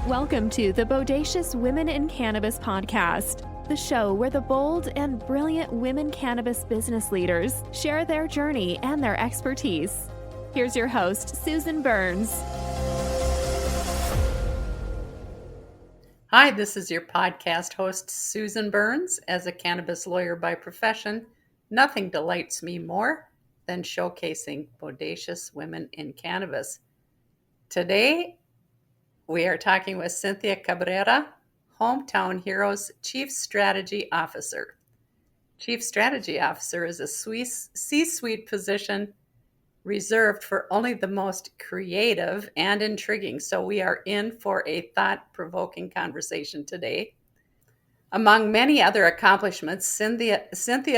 Welcome to the Bodacious Women in Cannabis podcast, the show where the bold and brilliant women cannabis business leaders share their journey and their expertise. Here's your host, Susan Burns. Hi, this is your podcast host, Susan Burns. As a cannabis lawyer by profession, nothing delights me more than showcasing bodacious women in cannabis. Today, we are talking with Cynthia Cabrera, Hometown Heroes Chief Strategy Officer. Chief Strategy Officer is a C-suite position reserved for only the most creative and intriguing. So we are in for a thought-provoking conversation today. Among many other accomplishments, Cynthia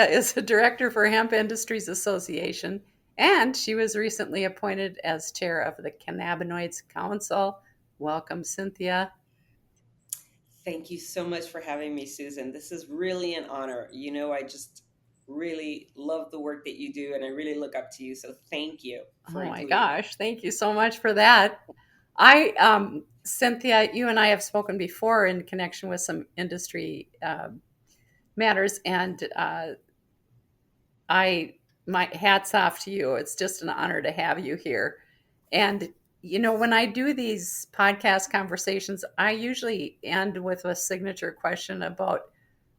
is a director for hemp-industries-association, and she was recently appointed as chair of the Cannabinoids Council. Welcome, Cynthia. Thank you so much for having me, Susan. This is really an honor. You know, I just really love the work that you do, and I really look up to you. So thank you for Oh my including gosh, thank you so much for that. Cynthia, you and I have spoken before in connection with some industry matters, and my hats off to you. It's just an honor to have you here. And when I do these podcast conversations, I usually end with a signature question about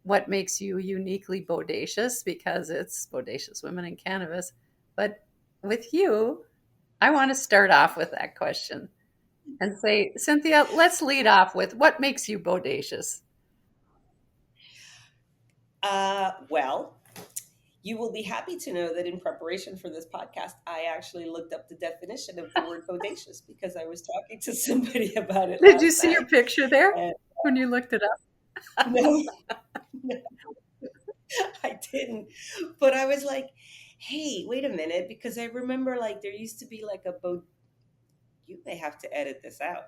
what makes you uniquely bodacious, because it's Bodacious Women in Cannabis. But with you, I want to start off with that question and say, Cynthia, let's lead off with what makes you bodacious. Well, you will be happy to know that in preparation for this podcast, I actually looked up the definition of the word bodacious because I was talking to somebody about it. Did you see your picture there and, when you looked it up? no, I didn't. But I was like, hey, wait a minute, because I remember like there used to be like you may have to edit this out.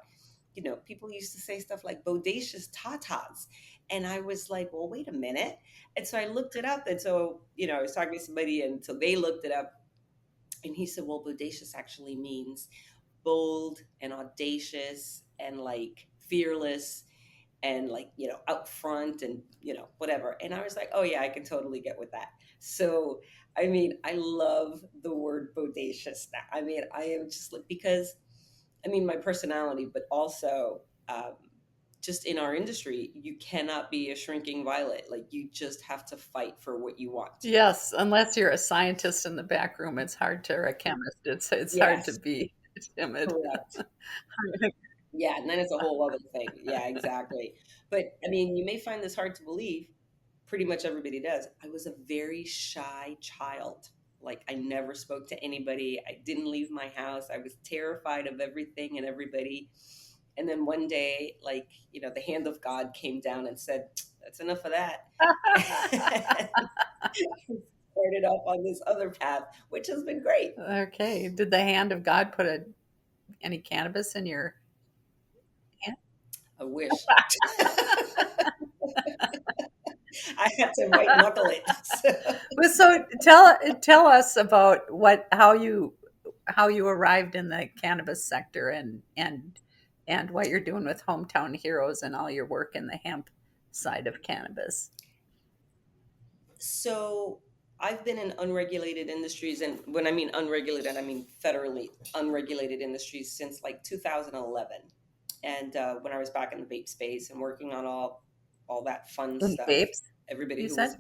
People used to say stuff like bodacious tatas. And I was like, well, wait a minute. And so I looked it up. And so, I was talking to somebody, and so they looked it up. And he said, well, bodacious actually means bold and audacious and like fearless and like, out front and, whatever. And I was like, oh, yeah, I can totally get with that. So, I mean, I love the word bodacious now. I mean, I am just like, because my personality, but also just in our industry, you cannot be a shrinking violet. Like, you just have to fight for what you want. Yes, unless you're a scientist in the back room, it's hard to, or a chemist. It's Yes. hard to be timid. Correct. Yeah, and then it's a whole other thing. Yeah, exactly. But you may find this hard to believe. Pretty much everybody does. I was a very shy child. Like, I never spoke to anybody. I didn't leave my house. I was terrified of everything and everybody. And then one day, like, the hand of God came down and said, that's enough of that. Started off on this other path, which has been great. Okay. Did the hand of God put any cannabis in your hand? I wish. I had to white knuckle it. So tell us about how you arrived in the cannabis sector and what you're doing with Hometown Heroes and all your work in the hemp side of cannabis. So I've been in unregulated industries, and when I mean unregulated, I mean federally unregulated industries since like 2011. And when I was back in the vape space and working on all that fun stuff. Vapes? Everybody who was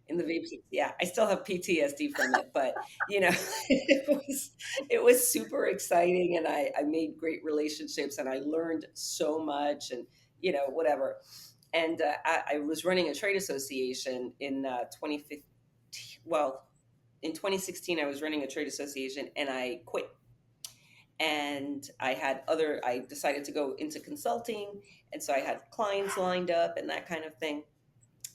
in the vape, yeah, I still have PTSD from it, but it was super exciting, and I made great relationships, and I learned so much, and whatever. And I was running a trade association in 2015. Well, in 2016, I was running a trade association, and I quit. And I decided to go into consulting, and so I had clients lined up and that kind of thing.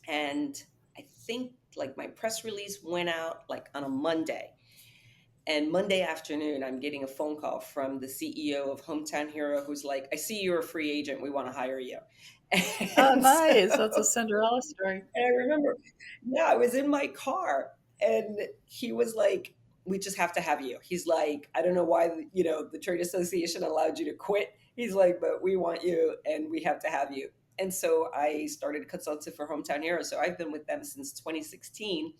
And I think like my press release went out like on a Monday. And Monday afternoon, I'm getting a phone call from the CEO of Hometown Hero, who's like, I see you're a free agent. We want to hire you. Oh, nice. That's a Cinderella story. And I remember, I was in my car, and he was like, we just have to have you. He's like, I don't know why, the trade association allowed you to quit. He's like, but we want you and we have to have you. And so I started consulting for Hometown Hero. So I've been with them since 2016.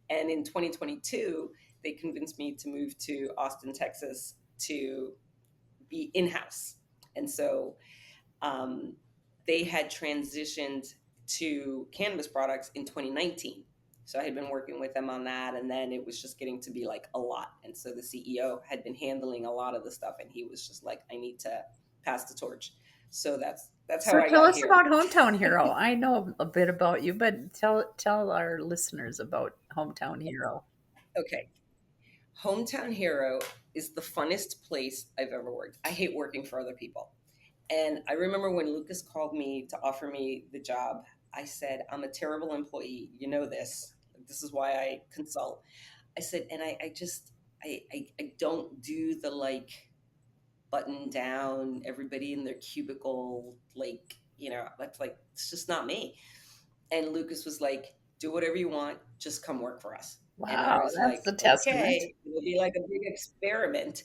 And in 2022, they convinced me to move to Austin, Texas to be in-house. And so they had transitioned to cannabis products in 2019. So I had been working with them on that, and then it was just getting to be like a lot. And so the CEO had been handling a lot of the stuff, and he was just like, I need to pass the torch. So that's how So I tell got us here. about Hometown Hero. I know a bit about you, but tell our listeners about Hometown Hero. Okay. Hometown Hero is the funnest place I've ever worked. I hate working for other people. And I remember when Lucas called me to offer me the job, I said, I'm a terrible employee. You know this. This is why I consult. I said, and I don't do the like button down, everybody in their cubicle, that's like, it's just not me. And Lucas was like, do whatever you want, just come work for us. And I Wow, was that's like, a testament. okay, it'll be like a big experiment.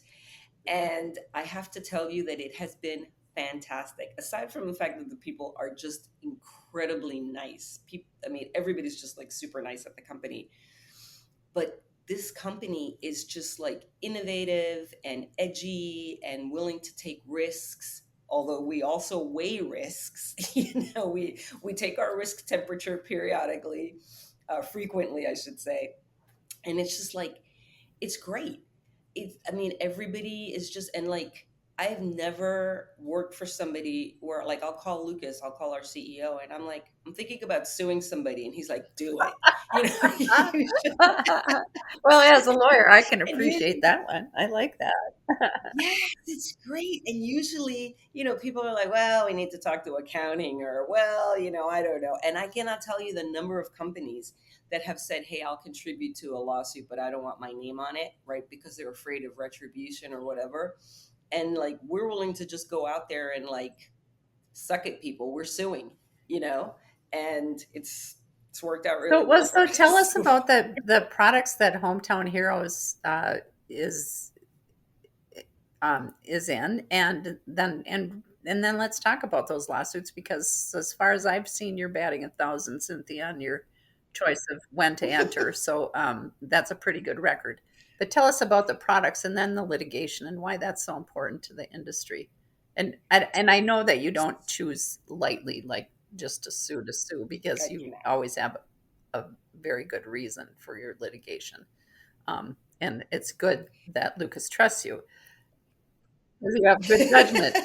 And I have to tell you that it has been fantastic. Aside from the fact that the people are just incredibly nice. People, I mean, everybody's just like super nice at the company. But this company is just like innovative and edgy and willing to take risks. Although we also weigh risks, we take our risk temperature periodically, frequently, I should say, and it's just like it's great. I mean, everybody is just, and like, I've never worked for somebody where, like, I'll call Lucas, I'll call our CEO, and I'm like, I'm thinking about suing somebody, and he's like, do it. You should. Well, as a lawyer, I can And usually, appreciate that one. I like that. yes, it's great. And usually, people are like, well, we need to talk to accounting, or, well, I don't know. And I cannot tell you the number of companies that have said, hey, I'll contribute to a lawsuit, but I don't want my name on it, right? Because they're afraid of retribution or whatever. And like, we're willing to just go out there and like suck at people. We're suing, and it's worked out really well for Tell us. us about the products that Hometown Heroes is is in, and then let's talk about those lawsuits, because as far as I've seen, you're batting 1,000, Cynthia, on your choice of when to enter. So that's a pretty good record. But tell us about the products and then the litigation and why that's so important to the industry. And I know that you don't choose lightly, like just to sue, because I do you not. always have a very good reason for your litigation. And it's good that Lucas trusts you. You have good judgment,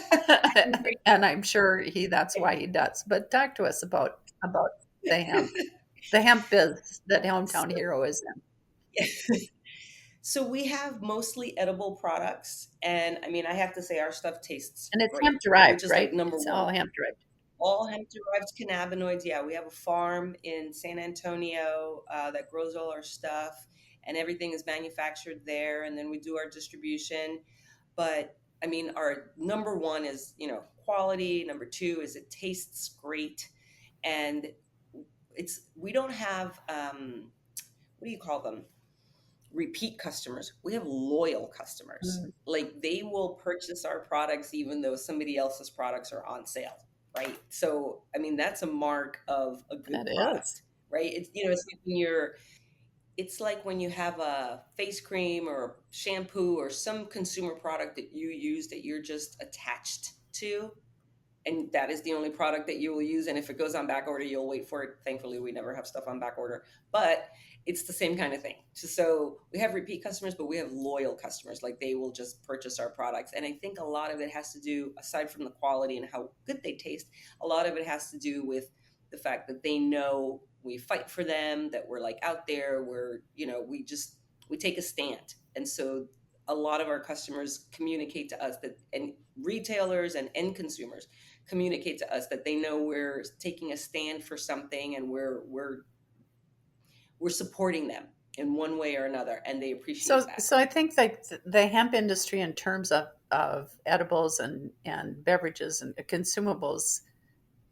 and I'm sure that's why he does. But talk to us about the hemp biz that Hometown So, Hero is in. so we have mostly edible products, and I mean, I have to say our stuff tastes And it's great, hemp derived, which is like right? number It's one. all hemp derived. All hemp derived cannabinoids. Yeah, we have a farm in San Antonio that grows all our stuff, and everything is manufactured there. And then we do our distribution. But I mean, our number one is quality. Number two is it tastes great, and we don't have what do you call them? Repeat customers. We have loyal customers. Mm, Like, they will purchase our products even though somebody else's products are on sale, right? So I mean, that's a mark of a good that is. product, right? It's like when you have a face cream or shampoo or some consumer product that you use that you're just attached to, and that is the only product that you will use. And if it goes on back order, you'll wait for it. Thankfully, we never have stuff on back order, but it's the same kind of thing. So we have repeat customers, but we have loyal customers. Like, they will just purchase our products. And I think a lot of it has to do, aside from the quality and how good they taste, a lot of it has to do with the fact that they know we fight for them, that we're like out there, we take a stand. And so a lot of our customers communicate to us that, and retailers and end consumers communicate to us that they know we're taking a stand for something, and we're supporting them in one way or another, and they appreciate that. So I think like the hemp industry, in terms of edibles and beverages and consumables,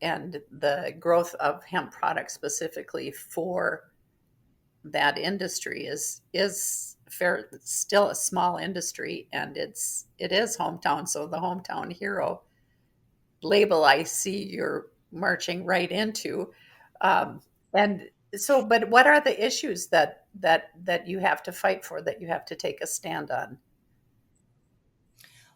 and the growth of hemp products specifically for that industry is still a small industry, and it is hometown. So the hometown hero label I see you're marching right into. And so, but what are the issues that you have to fight for, that you have to take a stand on?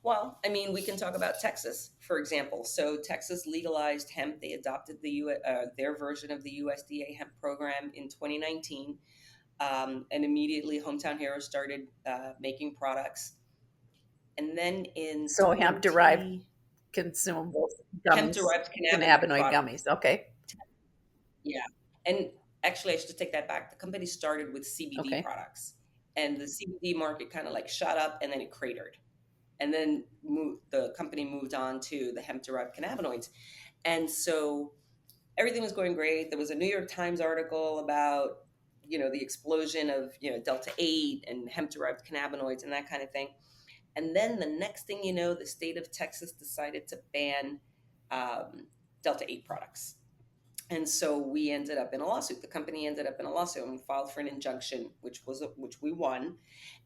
Well, I mean, we can talk about Texas, for example. So Texas legalized hemp. They adopted their version of the USDA hemp program in 2019, and immediately Hometown Hero started making products. And then in So hemp derived consumables, hemp gummies, derived cannabinoid cannabinoid products. gummies. Okay. Yeah. And actually, I should take that back. The company started with CBD Okay. products, and the CBD market kind of like shot up and then it cratered. And then the company moved on to the hemp derived cannabinoids. And so everything was going great. There was a New York Times article about, the explosion of, Delta 8 and hemp derived cannabinoids and that kind of thing. And then the next thing you know, the state of Texas decided to ban Delta 8 products. And so we ended up in a lawsuit. The company ended up in a lawsuit, and we filed for an injunction, which we won.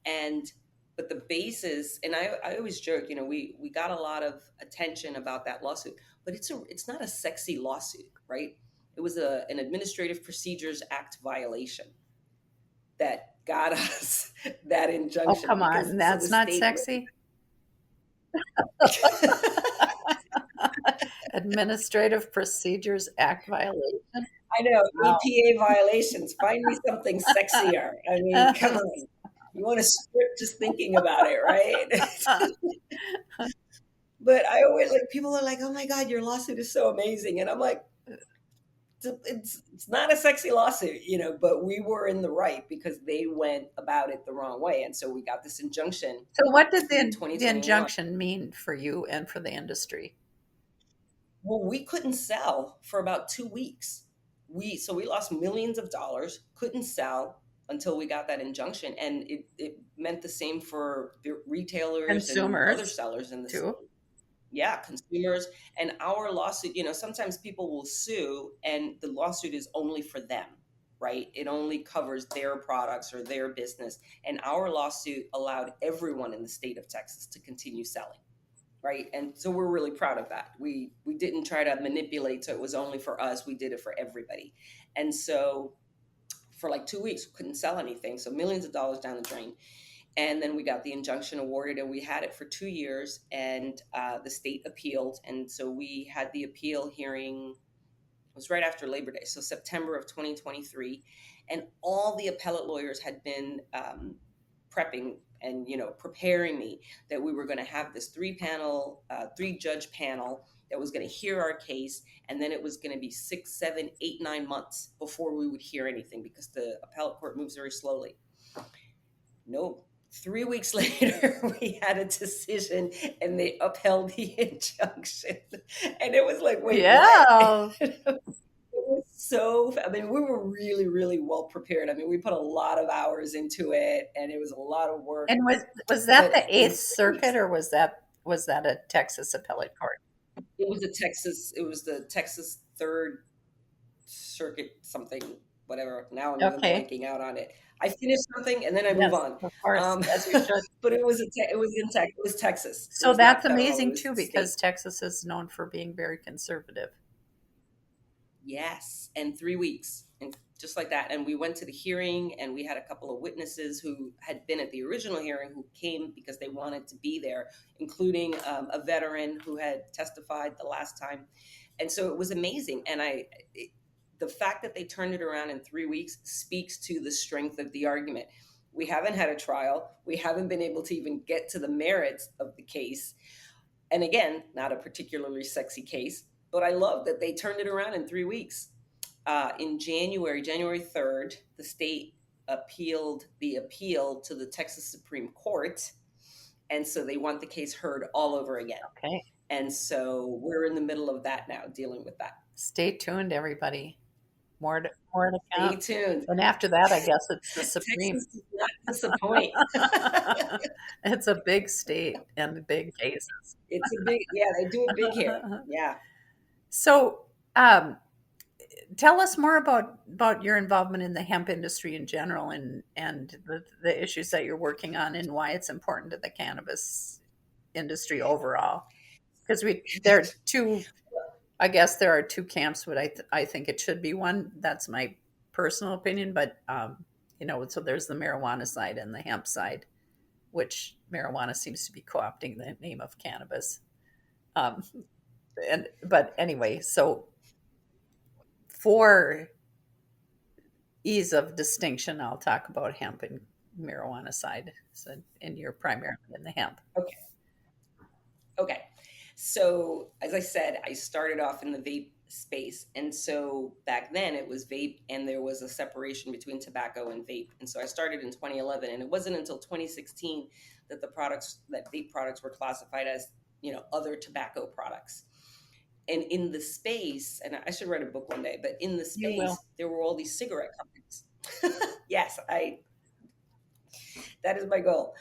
And but the basis, and I always joke, we got a lot of attention about that lawsuit, but it's not a sexy lawsuit, right? It was an Administrative Procedures Act violation that got us that Oh, injunction, come because on. so the That's not state sexy. Administrative Procedures Act violation. I know, Wow. EPA violations. Find me something sexier. I mean, come on. You want to script just thinking about it, right? But I always like, people are like, "Oh my God, your lawsuit is so amazing," and I'm like, it's not a sexy lawsuit, but we were in the right because they went about it the wrong way, and so we got this injunction So what did in the 2021. injunction mean for you and for the industry? Well, we couldn't sell for about 2 weeks. We lost millions of dollars, couldn't sell until we got that injunction, and it meant the same for the retailers and other Consumers sellers in the state. too. Yeah, consumers. And our lawsuit, sometimes people will sue and the lawsuit is only for them, right? It only covers their products or their business. And our lawsuit allowed everyone in the state of Texas to continue selling, right? And so we're really proud of that. We didn't try to manipulate so it was only for us. We did it for everybody. And so for like 2 weeks, we couldn't sell anything. So millions of dollars down the drain. And then we got the injunction awarded, and we had it for 2 years, and the state appealed. And so we had the appeal hearing, it was right after Labor Day, so September of 2023. And all the appellate lawyers had been prepping and preparing me that we were going to have this three judge panel that was going to hear our case, and then it was going to be 6, 7, 8, 9 months before we would hear anything because the appellate court moves very slowly. No. 3 weeks later, we had a decision and they upheld the injunction. And it was like, wait, Yeah. what? It was we were really, really well prepared. We put a lot of hours into it, and it was a lot of work. And was that But the Eighth Circuit, or was that a Texas appellate court? it was the Texas Third Circuit something, whatever. Now I'm even Okay. blanking out on it. I finish something and then I Yes, move on. of course, as you should. But it was Texas. It So was not that's federal. It amazing was too, state. because Texas is known for being very conservative. Yes, and 3 weeks, and just like that. And we went to the hearing, and we had a couple of witnesses who had been at the original hearing who came because they wanted to be there, including a veteran who had testified the last time. And so it was amazing. And the fact that they turned it around in 3 weeks speaks to the strength of the argument. We haven't had a trial. We haven't been able to even get to the merits of the case. And again, not a particularly sexy case, but I love that they turned it around in 3 weeks. In January 3rd, the state appealed the appeal to the Texas Supreme Court. And so they want the case heard all over again. Okay. And so we're in the middle of that now, dealing with that. Stay tuned, everybody. More to come. Stay tuned. And after that, I guess it's the Supreme. Texas does not disappoint. It's a big state and big cases. It's a big, yeah, they do it big here. Yeah. So, tell us more about your involvement in the hemp industry in general, and the issues that you're working on, and why it's important to the cannabis industry overall. Because there are two, I guess there are two camps, but I think it should be one. That's my personal opinion. But so there's the marijuana side and the hemp side, which marijuana seems to be co-opting the name of cannabis. Um, but anyway, so for ease of distinction, I'll talk about hemp and marijuana side. So, and you're primarily in the hemp. Okay. Okay. So, as I said, I started off in the vape space. And so back then it was vape and there was a separation between tobacco and vape. And so I started in 2011, and it wasn't until 2016 that vape products were classified as, other tobacco products. And in the space, and I should write a book one day, but in the You will. space, there were all these cigarette companies. Yes, that is my goal.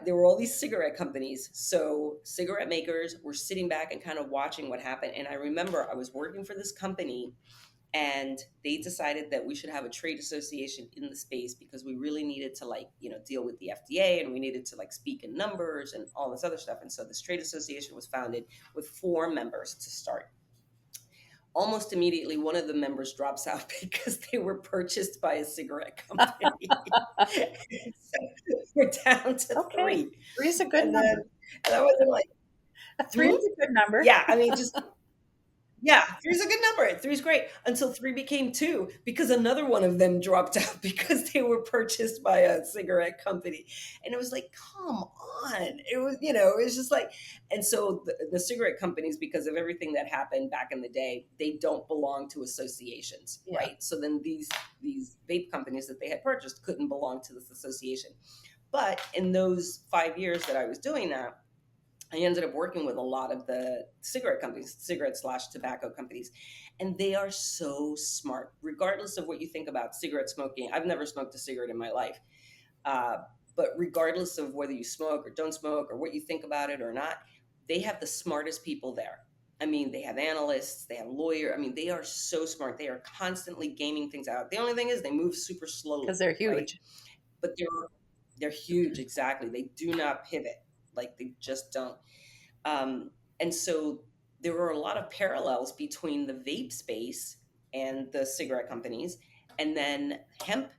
There were all these cigarette companies. So cigarette makers were sitting back and kind of watching what happened. And I remember I was working for this company, and they decided that we should have a trade association in the space because we really needed to deal with the FDA, and we needed to speak in numbers and all this other stuff. And so this trade association was founded with 4 members to start. Almost immediately, one of the members drops out because they were purchased by a cigarette company. So we're down to Okay. 3. Three's a good And number. then, and I wasn't like, Three is a good number. yeah, I mean, yeah, 3's a good number. 3's great until 3 became 2 because another one of them dropped out because they were purchased by a cigarette company. And it was like, come on. It was just like, and so the cigarette companies, because of everything that happened back in the day, they don't belong to associations, Yeah. right? So then these vape companies that they had purchased couldn't belong to this association. But in those 5 years that I was doing that, I ended up working with a lot of the cigarette companies, cigarette/tobacco companies, and they are so smart. Regardless of what you think about cigarette smoking, I've never smoked a cigarette in my life, but regardless of whether you smoke or don't smoke or what you think about it or not, they have the smartest people there. I mean, they have analysts, they have lawyers. I mean, they are so smart. They are constantly gaming things out. The only thing is they move super slowly Because they're huge. right? But they're huge. Exactly. They do not pivot. They just don't. And so there were a lot of parallels between the vape space and the cigarette companies, and then hemp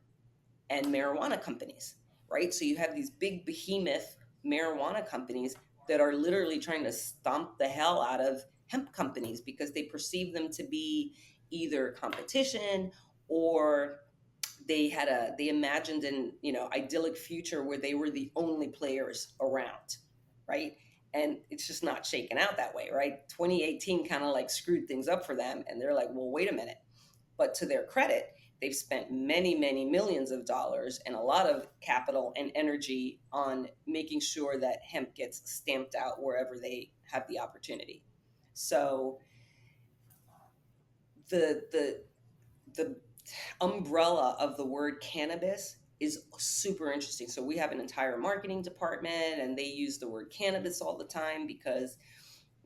and marijuana companies, right? So you have these big behemoth marijuana companies that are literally trying to stomp the hell out of hemp companies because they perceive them to be either competition, or they imagined an idyllic future where they were the only players around, right? And it's just not shaken out that way, right? 2018 kind of screwed things up for them, and they're like, well, wait a minute. But to their credit, they've spent many, many millions of dollars and a lot of capital and energy on making sure that hemp gets stamped out wherever they have the opportunity. So the umbrella of the word cannabis is super interesting. So we have an entire marketing department, and they use the word cannabis all the time because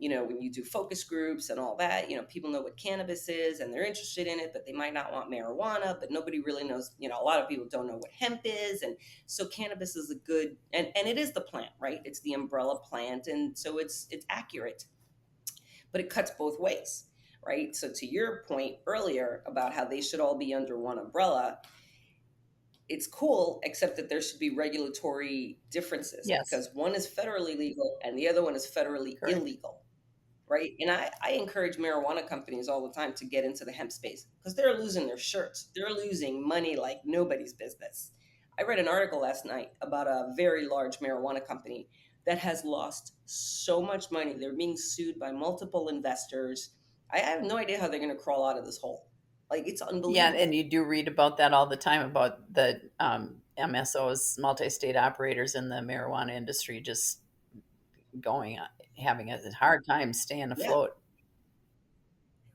when you do focus groups and all that, people know what cannabis is and they're interested in it, but they might not want marijuana, but nobody really knows. A lot of people don't know what hemp is. And so cannabis is a good, and it is the plant, right? It's the umbrella plant. And so it's accurate, but it cuts both ways, right? So to your point earlier about how they should all be under one umbrella, it's cool, except that there should be regulatory differences. Yes. Because one is federally legal and the other one is federally Correct. illegal, right? And I encourage marijuana companies all the time to get into the hemp space because they're losing their shirts. They're losing money like nobody's business. I read an article last night about a very large marijuana company that has lost so much money. They're being sued by multiple investors. I have no idea how they're going to crawl out of this hole. It's unbelievable. Yeah, and you do read about that all the time about the MSOs, multi-state operators in the marijuana industry, just having a hard time staying afloat.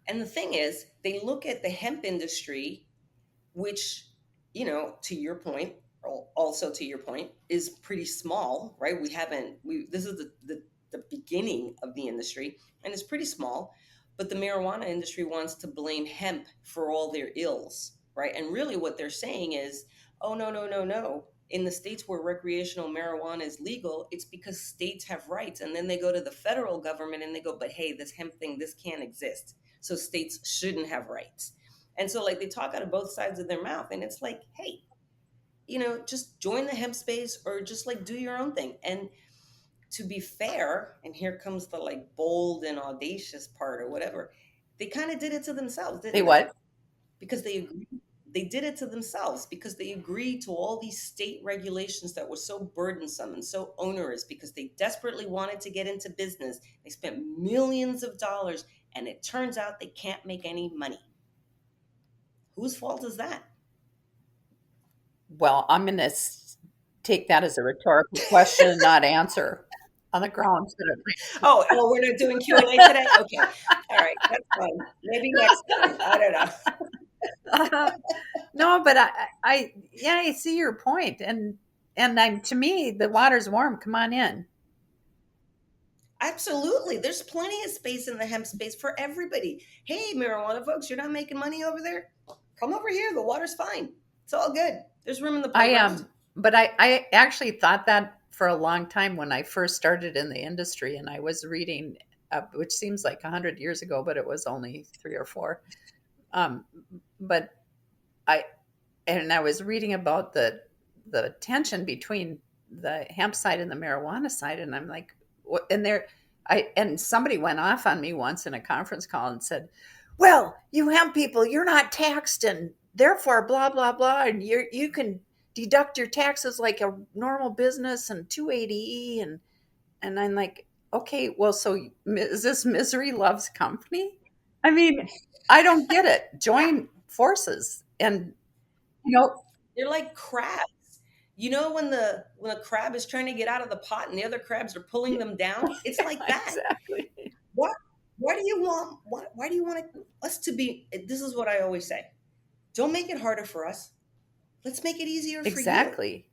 And the thing is, they look at the hemp industry, which, to your point, also to your point, is pretty small, right? This is the beginning of the industry, and it's pretty small. But the marijuana industry wants to blame hemp for all their ills, right? And really what they're saying is, oh, no, no, no, no. In the states where recreational marijuana is legal, it's because states have rights. And then they go to the federal government and they go, but hey, this hemp thing, this can't exist. So states shouldn't have rights. And so, like, they talk out of both sides of their mouth. And it's like, hey, just join the hemp space or just like do your own thing. And to be fair, and here comes the like bold and audacious part or whatever, they kind of did it to themselves, didn't They what? Because they did it to themselves because they agreed to all these state regulations that were so burdensome and so onerous because they desperately wanted to get into business. They spent millions of dollars and it turns out they can't make any money. Whose fault is that? Well, I'm going to take that as a rhetorical question and not answer on the grounds that Oh, we're not doing Q&A today? Okay. All right. That's fine. Maybe next time. I don't know. no, but I see your point, and to me, the water's warm. Come on in. Absolutely. There's plenty of space in the hemp space for everybody. Hey, marijuana folks, you're not making money over there? Come over here. The water's fine. It's all good. There's room in the playground. But I actually thought that for a long time when I first started in the industry, and I was reading, which seems like 100 years ago, but it was only 3 or 4. But I was reading about the tension between the hemp side and the marijuana side, and I'm like, what? And somebody went off on me once in a conference call and said, "Well, you hemp people, you're not taxed, and therefore, blah blah blah, and you can deduct your taxes like a normal business and 280E." And I'm like, okay, well, so is this misery loves company? I mean, I don't get it. Join forces, and they're like crabs. You know when a crab is trying to get out of the pot and the other crabs are pulling them down? It's like that. Exactly. Why do you want us to be? This is what I always say. Don't make it harder for us. Let's make it easier for you. Exactly.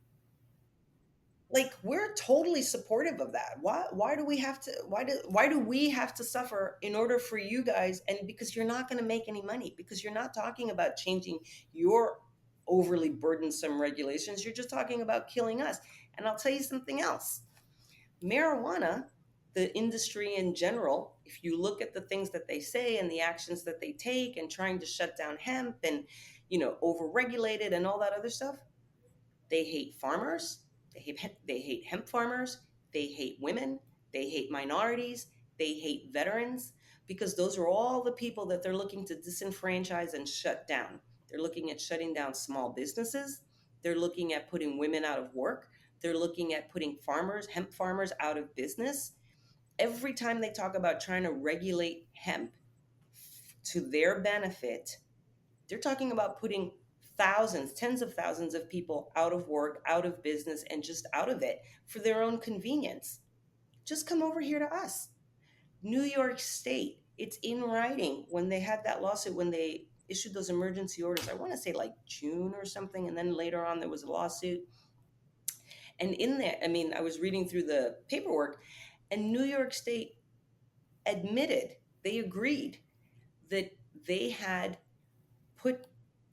Like, we're totally supportive of that. Why do we have to suffer in order for you guys? And because you're not going to make any money, because you're not talking about changing your overly burdensome regulations. You're just talking about killing us. And I'll tell you something else. Marijuana, the industry in general, if you look at the things that they say and the actions that they take and trying to shut down hemp and, overregulate it and all that other stuff, they hate farmers. They hate hemp farmers. They hate women. They hate minorities. They hate veterans, because those are all the people that they're looking to disenfranchise and shut down. They're looking at shutting down small businesses. They're looking at putting women out of work. They're looking at putting hemp farmers out of business. Every time they talk about trying to regulate hemp to their benefit, they're talking about putting thousands, tens of thousands of people out of work, out of business, and just out of it for their own convenience. Just come over here to us. New York State, it's in writing when they had that lawsuit, when they issued those emergency orders. I want to say like June or something. And then later on, there was a lawsuit. And in there, I was reading through the paperwork, and New York State admitted, they agreed that they had put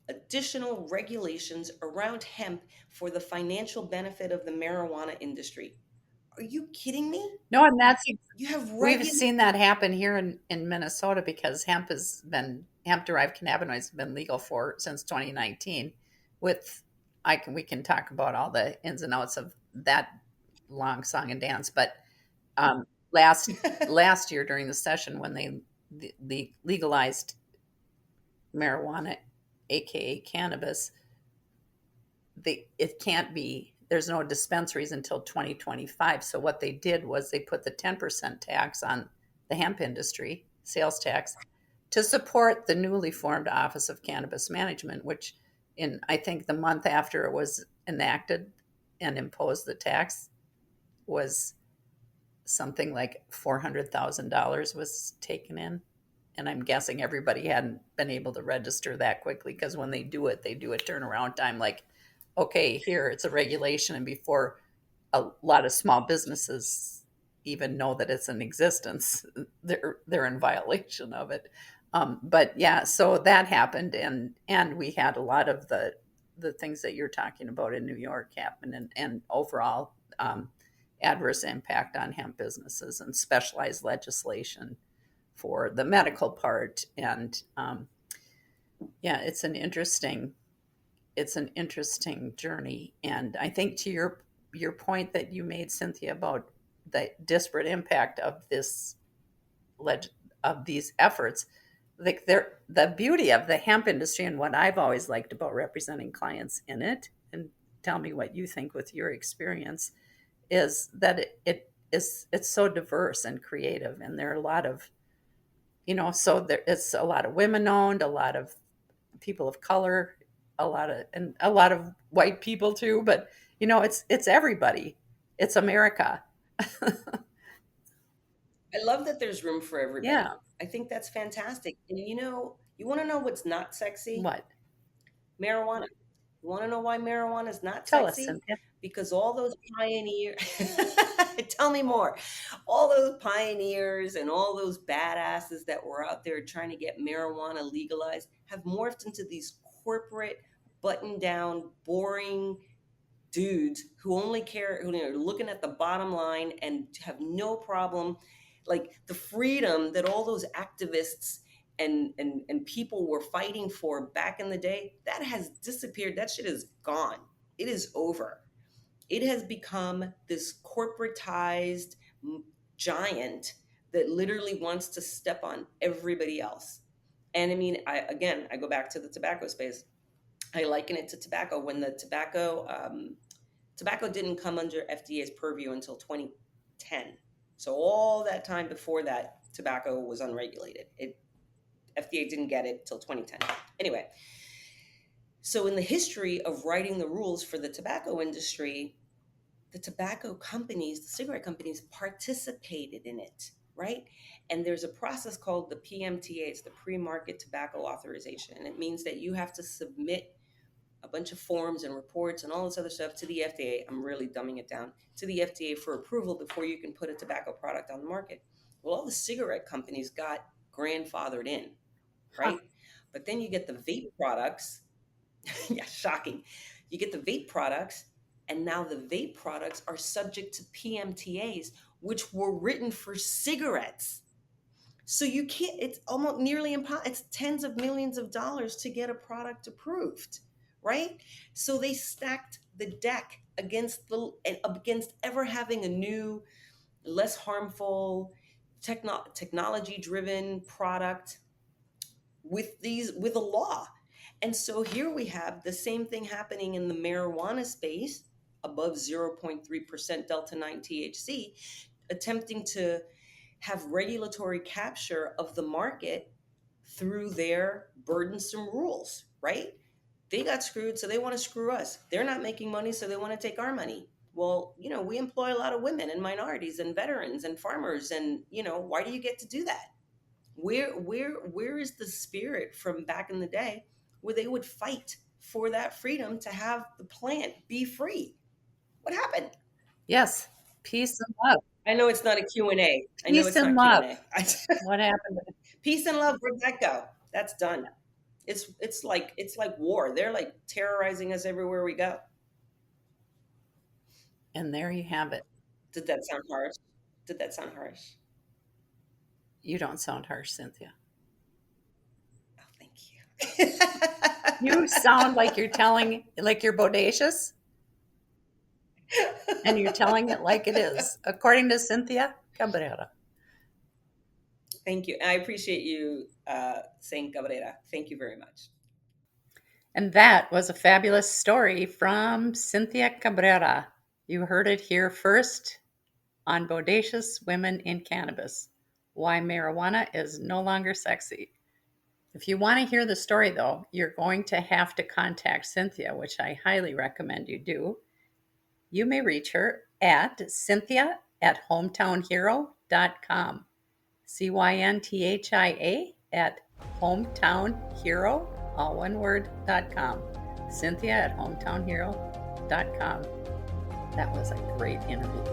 additional regulations around hemp for the financial benefit of the marijuana industry. Are you kidding me? No, and we've we've seen that happen here in Minnesota, because hemp derived cannabinoids have been legal since 2019. We can talk about all the ins and outs of that long song and dance, but last year during the session when they legalized marijuana, aka cannabis, there's no dispensaries until 2025. So what they did was they put the 10% tax on the hemp industry, sales tax, to support the newly formed Office of Cannabis Management, which I think the month after it was enacted and imposed the tax, was something like $400,000 was taken in. And I'm guessing everybody hadn't been able to register that quickly, because when they do it turnaround time like, okay, here, it's a regulation. And before a lot of small businesses even know that it's in existence, they're in violation of it. But yeah, so that happened, and we had a lot of the things that you're talking about in New York happen, and overall adverse impact on hemp businesses and specialized legislation for the medical part. And yeah, it's an interesting journey. And I think to your point that you made, Cynthia, about the disparate impact of of these efforts, like the beauty of the hemp industry, and what I've always liked about representing clients in it, and tell me what you think with your experience, is that it's so diverse and creative, and there are a lot of, so it's a lot of women owned, a lot of people of color, a lot of white people too, but it's everybody. It's America. I love that there's room for everybody. Yeah. I think that's fantastic. And you want to know what's not sexy? What? Marijuana. You want to know why marijuana is not Tell us, sexy? Cynthia. Because all those pioneers, tell me more. All those pioneers and all those badasses that were out there trying to get marijuana legalized have morphed into these corporate, button down, boring dudes who only care, who are looking at the bottom line and have no problem. Like the freedom that all those activists and people were fighting for back in the day, that has disappeared. That shit is gone. It is over. It has become this corporatized giant that literally wants to step on everybody else. And I mean, I go back to the tobacco space. I liken it to tobacco. When the tobacco didn't come under FDA's purview until 2010. So all that time before that, tobacco was unregulated. FDA didn't get it till 2010. Anyway, so in the history of writing the rules for the tobacco industry, the tobacco companies, the cigarette companies participated in it, right? And there's a process called the PMTA, it's the Pre-Market Tobacco Authorization. And it means that you have to submit a bunch of forms and reports and all this other stuff to the FDA. I'm really dumbing it down, to the FDA for approval before you can put a tobacco product on the market. Well, all the cigarette companies got grandfathered in, right? Huh. But then you get the vape products. Yeah, shocking. You get the vape products, and now the vape products are subject to PMTAs, which were written for cigarettes. So you can't, it's almost nearly impossible. It's tens of millions of dollars to get a product approved, right? So they stacked the deck against ever having a new, less harmful, technology-driven product with a law. And so here we have the same thing happening in the marijuana space, above 0.3% Delta 9 THC, attempting to have regulatory capture of the market through their burdensome rules, right? They got screwed, so they want to screw us. They're not making money, so they want to take our money. Well, we employ a lot of women and minorities and veterans and farmers, and why do you get to do that? Where is the spirit from back in the day where they would fight for that freedom to have the plant be free? What happened? Yes, peace and love. I know it's not a Q&A. I know it's and not love. Q&A. What happened? Peace and love. Where'd that go? That's done. It's like war. They're like terrorizing us everywhere we go. And there you have it. Did that sound harsh? You don't sound harsh, Cynthia. Oh, thank you. You sound like you're bodacious. And you're telling it like it is, according to Cynthia Cabrera. Thank you. I appreciate you saying Cabrera. Thank you very much. And that was a fabulous story from Cynthia Cabrera. You heard it here first on Bodacious Women in Cannabis, why marijuana is no longer sexy. If you want to hear the story, though, you're going to have to contact Cynthia, which I highly recommend you do. You may reach her at cynthia@hometwon-hero.com. CYNTHIA at hometwon-hero, all one word, .com. Cynthia@hometwon-hero.com. That was a great interview.